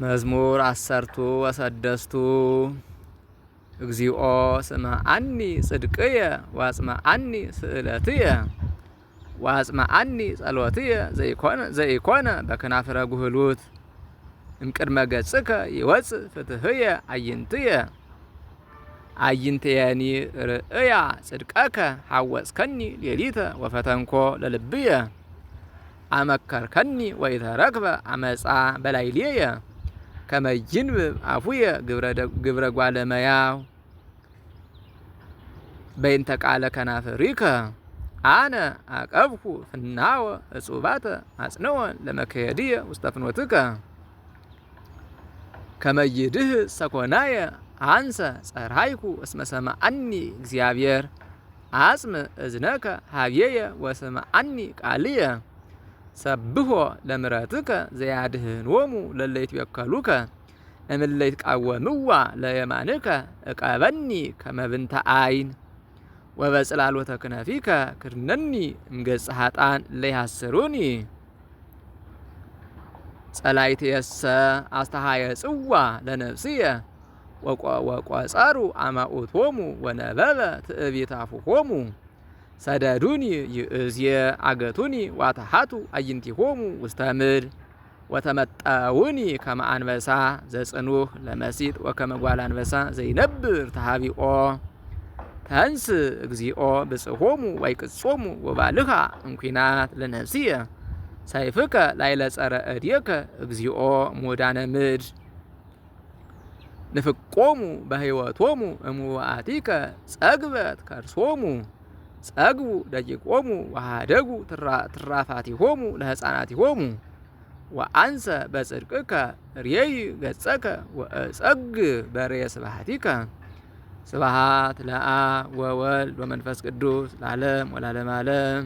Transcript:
መዝሙር 16 እግዚኦ ስምዐኒ ጽድቅየ ወአጽምዐኒ ስእለትየ ወአጽምዐኒ ጸሎትየ ዘኢኮነ በከናፍረ ጉህሉት እምቅድመ ገጽከ ይወፅእ ፍትሕየ አዕይንትየ አዕይንትየኒ ርእያ ጽድቀከ ሐወጽከኒ ሌሊተ ወፈተንኮ ለልብየ አመከርከኒ ወኢተረክበ አመፃ በላዕሌየ ከመ ይንብብ አፉየ ግብረ ጓለ እመሕያው በእንተ ቃለ ከናፍሪከ አነ አቀብኩ ፍናወ እጹባተ አጽንዖ ለመክየድየ ውስተ ፍኖትከ ከመ ይድህፅ ሰኮናየ አንሰ ጸርሃይኩ እስመ ሰምዐኒ እግዚአብሔር አጽም እዝነከ ሀቤየ ወስምዐኒ ቃልየ ሰብሖ ለምሕረትከ ዘያድኅኖሙ ለእለ ይትወከሉከ እምእለ ይትቃወምዋ ለየማንከ እቀበኒ ከመ ብንተ ዓይን ወበጽላሎተ ክነፊከ ክድነኒ እምገጸ ኃጥኣን እለ ይሐስሩኒ ጸላእትየሰ አስተሐየጽዋ ለነፍስየ ወቈጸሩ አማኡቶሙ ወነበበ ትዕቢተ አፉሆሙ ሰደዱኒ ይእዝየ አገቱኒ ዋተሐቱ አዕይንቲሆሙ ውስተ ምድር ወተመጠውኒ ከመ አንበሳ ዘጽኑዕ ለመሲጥ ወከመ ጓለ አንበሳ ዘይነብር ተሃቢኦ ተንስ እግዚኦ ብጽሖሙ ወይቅጾሙ ወባልኻ እምኲናት ለነፍስየ ሰይፍከ ላዕለ ጸረ እዴከ እግዚኦ ሙዳነ ምድር ንፍቆሙ በሕይወቶሙ እሙዋእቲከ ጸግበት ከርሶሙ ጸግቡ ደቂቆሙ ወሃደጉ ትራፋቲሆሙ ለሕፃናቲሆሙ ወአንሰ በጽድቅከ ርእይ ገጸከ ወእጸግብ በርየ ስብሐቲከ ስብሐት ለአብ ወወልድ ወመንፈስ ቅዱስ ለዓለም ወለዓለመ ዓለም።